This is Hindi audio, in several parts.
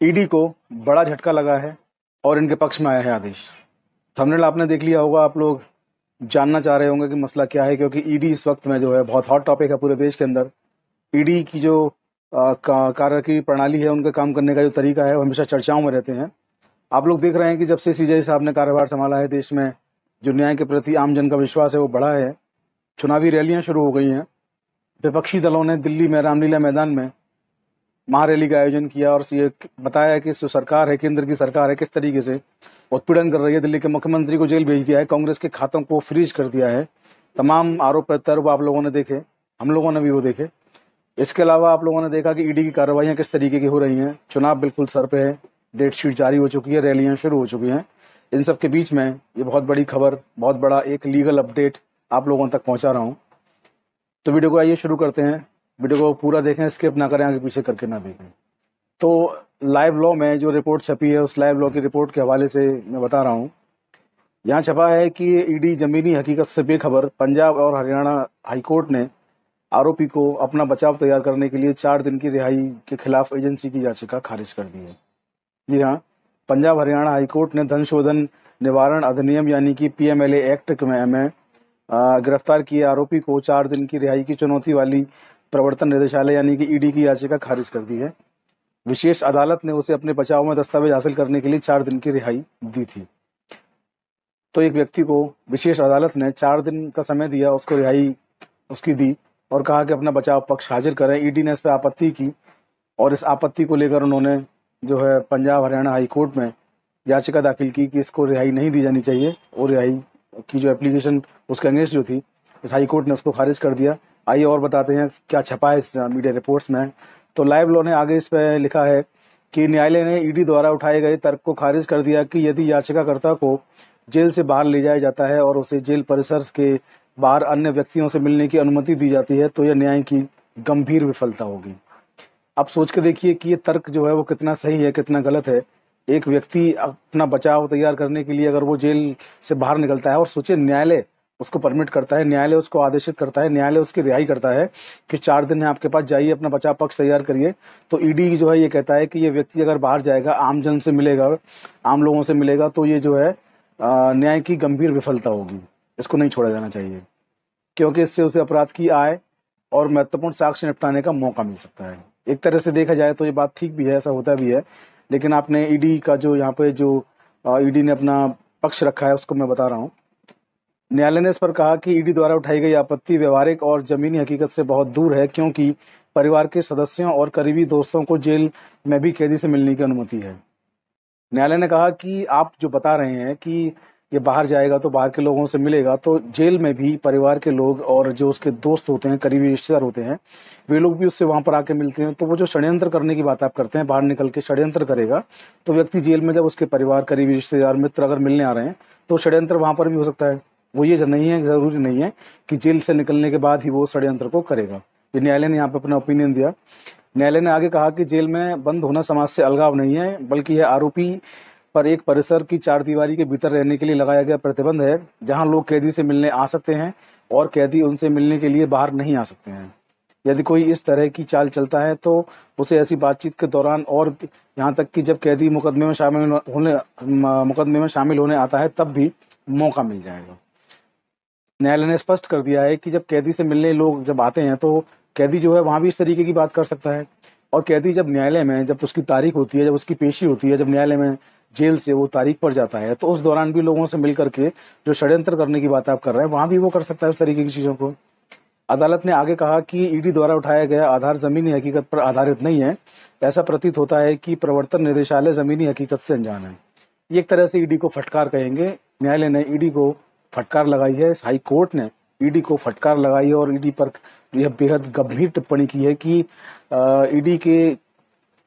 ईडी को बड़ा झटका लगा है और इनके पक्ष में आया है आदेश। थंबनेल आपने देख लिया होगा, आप लोग जानना चाह रहे होंगे कि मसला क्या है, क्योंकि ईडी इस वक्त में जो है बहुत हॉट टॉपिक है पूरे देश के अंदर। ईडी की जो कार्य की प्रणाली है, उनका काम करने का जो तरीका है, वो हमेशा चर्चाओं में रहते हैं। आप लोग देख रहे हैं कि जब से सीजेआई साहब ने कार्यभार संभाला है, देश में जो न्याय के प्रति आम जन का विश्वास है वो बढ़ा है। चुनावी रैलियां शुरू हो गई हैं। विपक्षी दलों ने दिल्ली में रामलीला मैदान में महारैली का आयोजन किया और ये बताया है कि जो सरकार है, केंद्र की सरकार है, किस तरीके से उत्पीड़न कर रही है। दिल्ली के मुख्यमंत्री को जेल भेज दिया है, कांग्रेस के खातों को फ्रीज कर दिया है। तमाम आरोप प्रत्यारोप आप लोगों ने देखे, हम लोगों ने भी वो देखे। इसके अलावा आप लोगों ने देखा कि ईडी की कार्रवाइयां किस तरीके की हो रही हैं। चुनाव बिल्कुल सर पे है, डेट शीट जारी हो चुकी है, रैलियां शुरू हो चुकी हैं। इन सब के बीच में ये बहुत बड़ी खबर, बहुत बड़ा एक लीगल अपडेट आप लोगों तक पहुंचा रहा हूं। तो वीडियो को आइए शुरू करते हैं। वीडियो को पूरा देखें, स्किप ना करें, आगे पीछे करके ना देखें। तो लाइव लॉ में जो रिपोर्ट छपी है, उस लाइव लॉ की रिपोर्ट के हवाले से मैं बता रहा हूँ। यहाँ छपा है कि ईडी जमीनी हकीकत से बेखबर, पंजाब और हरियाणा हाईकोर्ट ने आरोपी को अपना बचाव तैयार करने के लिए 4 दिन की रिहाई के खिलाफ एजेंसी की याचिका खारिज कर दी है। जी हाँ, पंजाब हरियाणा हाईकोर्ट ने धन शोधन निवारण अधिनियम यानी कि पीएमएलए एक्ट में गिरफ्तार किए आरोपी को 4 दिन की रिहाई की चुनौती वाली प्रवर्तन निदेशालय यानी कि ईडी की याचिका खारिज कर दी है। विशेष अदालत ने उसे अपने बचाव में दस्तावेज हासिल करने के लिए 4 दिन की रिहाई दी थी। तो एक व्यक्ति को विशेष अदालत ने 4 दिन का समय दिया, उसको रिहाई उसकी दी और कहा कि अपना बचाव पक्ष हाजिर करें। ईडी ने इस पर आपत्ति की और इस आपत्ति को लेकर उन्होंने जो है पंजाब हरियाणा हाई कोर्ट में याचिका दाखिल की कि इसको रिहाई नहीं दी जानी चाहिए, और रिहाई की जो एप्लीकेशन उसके अगेंस्ट जो थी, इस हाई कोर्ट ने उसको खारिज कर दिया। आइए और बताते हैं क्या छपा है इस मीडिया रिपोर्ट्स में। तो लाइव लॉ ने आगे इस पर लिखा है कि न्यायालय ने ईडी द्वारा उठाए गए तर्क को खारिज कर दिया कि यदि याचिकाकर्ता को जेल से बाहर ले जाया जाता है और उसे जेल परिसर के बाहर अन्य व्यक्तियों से मिलने की अनुमति दी जाती है तो यह न्याय की गंभीर विफलता होगी। आप सोच के देखिए कि ये तर्क जो है वो कितना सही है, कितना गलत है। एक व्यक्ति अपना बचाव तैयार करने के लिए अगर वो जेल से बाहर निकलता है और सोचिए न्यायालय उसको परमिट करता है, न्यायालय उसको आदेशित करता है, न्यायालय उसकी रिहाई करता है कि 4 दिन है आपके पास, जाइए अपना बचाव पक्ष तैयार करिए। तो ईडी जो है ये कहता है कि ये व्यक्ति अगर बाहर जाएगा, आम जन से मिलेगा, आम लोगों से मिलेगा, तो ये जो है न्याय की गंभीर विफलता होगी। इसको नहीं छोड़ा जाना चाहिए, क्योंकि इससे उसे अपराध की आय और महत्वपूर्ण साक्ष्य निपटाने का मौका मिल सकता है। एक तरह से देखा जाए तो ये बात ठीक भी है, ऐसा होता भी है। लेकिन आपने ईडी का जो यहाँ पे जो ईडी ने अपना पक्ष रखा है उसको मैं बता रहा हूँ। न्यायालय ने इस पर कहा कि ईडी द्वारा उठाई गई आपत्ति व्यवहारिक और जमीनी हकीकत से बहुत दूर है, क्योंकि परिवार के सदस्यों और करीबी दोस्तों को जेल में भी कैदी से मिलने की अनुमति है। न्यायालय ने कहा कि आप जो बता रहे हैं कि ये बाहर जाएगा तो बाहर के लोगों से मिलेगा, तो जेल में भी परिवार के लोग और जो उसके दोस्त होते हैं, करीबी रिश्तेदार होते हैं, वे लोग भी उससे वहां पर आके मिलते हैं। तो वो जो षड्यंत्र करने की बात आप करते हैं, बाहर निकल के षड्यंत्र करेगा, तो व्यक्ति जेल में जब उसके परिवार, करीबी रिश्तेदार, मित्र अगर मिलने आ रहे हैं तो षड्यंत्र वहां पर भी हो सकता है। वो ये नहीं है, जरूरी नहीं है कि जेल से निकलने के बाद ही वो षड्यंत्र को करेगा। ये न्यायालय ने यहाँ पे अपना ओपिनियन दिया। न्यायालय ने आगे कहा कि जेल में बंद होना समाज से अलगाव नहीं है, बल्कि यह आरोपी पर एक परिसर की 4 दीवारी के भीतर रहने के लिए लगाया गया प्रतिबंध है, जहां लोग कैदी से मिलने आ सकते हैं और कैदी उनसे मिलने के लिए बाहर नहीं आ सकते हैं। यदि कोई इस तरह की चाल चलता है तो उसे ऐसी बातचीत के दौरान और यहाँ तक कि जब कैदी मुकदमे में शामिल होने आता है तब भी मौका मिल जाएगा। न्यायालय ने स्पष्ट कर दिया है कि जब कैदी से मिलने लोग जब आते हैं तो कैदी जो है वहां भी इस तरीके की बात कर सकता है। और कैदी जब न्यायालय में, जब उसकी तारीख होती है, जब उसकी पेशी होती है, जब न्यायालय में जेल से वो तारीख पर जाता है, तो उस दौरान भी लोगों से मिल करके जो षड्यंत्र करने की बात आप कर रहे हैं, वहां भी वो कर सकता है उस तरीके की चीजों को। अदालत ने आगे कहा कि ईडी द्वारा उठाया गया आधार जमीनी हकीकत पर आधारित नहीं है। ऐसा प्रतीत होता है कि प्रवर्तन निदेशालय जमीनी हकीकत से अनजान है। ये एक तरह से ईडी को फटकार कहेंगे। न्यायालय ने ईडी को फटकार लगाई है, हाई कोर्ट ने ईडी को फटकार लगाई है और ईडी पर यह बेहद गंभीर टिप्पणी की है कि ईडी के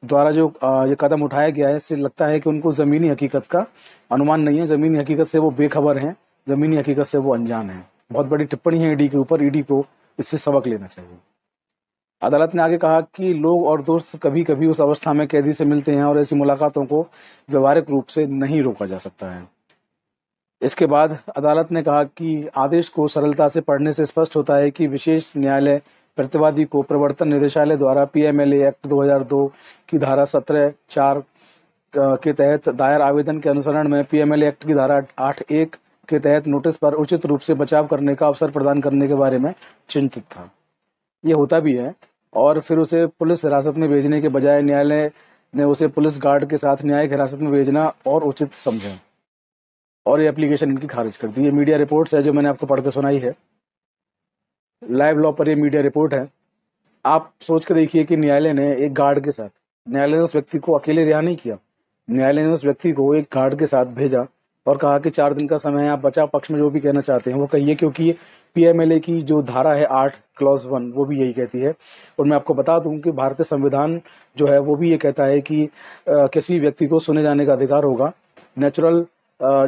द्वारा जो ये कदम उठाया गया है, इससे लगता है कि उनको जमीनी हकीकत का अनुमान नहीं है, जमीनी हकीकत से वो बेखबर हैं, जमीनी हकीकत से वो अनजान है। बहुत बड़ी टिप्पणी है ईडी के ऊपर, ईडी को इससे सबक लेना चाहिए। अदालत ने आगे कहा कि लोग और दोस्त कभी कभी उस अवस्था में कैदी से मिलते हैं और ऐसी मुलाकातों को व्यवहारिक रूप से नहीं रोका जा सकता है। इसके बाद अदालत ने कहा कि आदेश को सरलता से पढ़ने से स्पष्ट होता है कि विशेष न्यायालय प्रतिवादी को प्रवर्तन निदेशालय द्वारा पीएमएलए एक्ट 2002 की धारा 17(4) के तहत दायर आवेदन के अनुसरण में पीएमएलए एक्ट की धारा 8(1) के तहत नोटिस पर उचित रूप से बचाव करने का अवसर प्रदान करने के बारे में चिंतित था। ये होता भी है, और फिर उसे पुलिस हिरासत में भेजने के बजाय न्यायालय ने उसे पुलिस गार्ड के साथ न्यायिक हिरासत में भेजना और उचित समझा, और ये एप्लीकेशन इनकी खारिज कर दी। ये मीडिया रिपोर्ट्स है जो मैंने आपको पढ़ के सुनाई है, लाइव लॉ पर ये मीडिया रिपोर्ट है। आप सोच के देखिए कि न्यायालय ने एक गार्ड के साथ, न्यायालय ने उस व्यक्ति को अकेले रिहा नहीं किया, न्यायालय ने उस व्यक्ति को एक गार्ड के साथ भेजा और कहा कि 4 दिन का समय है, आप बचाव पक्ष में जो भी कहना चाहते हैं वो कहिए, क्योंकि पीएमएलए की जो धारा है 8 क्लॉज 1 वो भी यही कहती है। और मैं आपको बता दूं कि भारतीय संविधान जो है वो भी ये कहता है कि किसी व्यक्ति को सुने जाने का अधिकार होगा, नेचुरल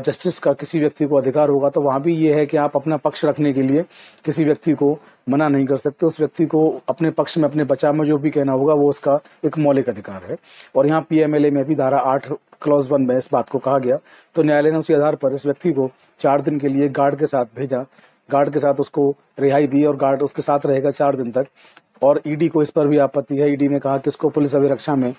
जस्टिस का किसी व्यक्ति को अधिकार होगा। तो वहां भी ये है कि आप अपना पक्ष रखने के लिए किसी व्यक्ति को मना नहीं कर सकते, उस व्यक्ति को अपने पक्ष में, अपने बचाव में जो भी कहना होगा वो उसका एक मौलिक अधिकार है। और यहाँ पीएमएलए में भी धारा 8 क्लॉज 1 में इस बात को कहा गया। तो न्यायालय ने उसी आधार पर इस व्यक्ति को 4 दिन के लिए गार्ड के साथ भेजा, गार्ड के साथ उसको रिहाई दी और गार्ड उसके साथ रहेगा 4 दिन तक। और ईडी को इस पर भी आपत्ति है। ईडी ने कहा कि उसको पुलिस अभिरक्षा में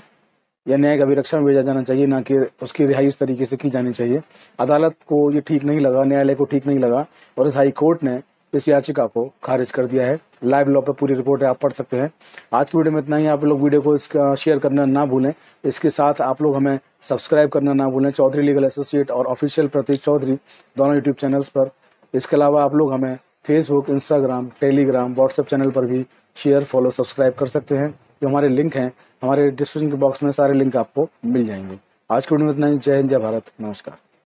या न्यायिक अभिरक्षा में भेजा जाना चाहिए, ना कि उसकी रिहाई इस तरीके से की जानी चाहिए। अदालत को ये ठीक नहीं लगा, न्यायालय को ठीक नहीं लगा, और इस हाई कोर्ट ने इस याचिका को खारिज कर दिया है। लाइव लॉ पर पूरी रिपोर्ट है, आप पढ़ सकते हैं। आज की वीडियो में इतना ही। आप लोग वीडियो को इसका शेयर करना ना भूलें। इसके साथ आप लोग हमें सब्सक्राइब करना ना भूलें, चौधरी लीगल एसोसिएट और ऑफिशियल प्रतीक चौधरी दोनों यूट्यूब चैनल्स पर। इसके अलावा आप लोग हमें Facebook, Instagram, Telegram, WhatsApp channel पर भी शेयर, फॉलो, सब्सक्राइब कर सकते हैं। जो हमारे लिंक हैं, हमारे डिस्क्रिप्शन के बॉक्स में सारे लिंक आपको मिल जाएंगे। आज की वीडियो में इतना ही। जय हिंद, जय भारत, नमस्कार।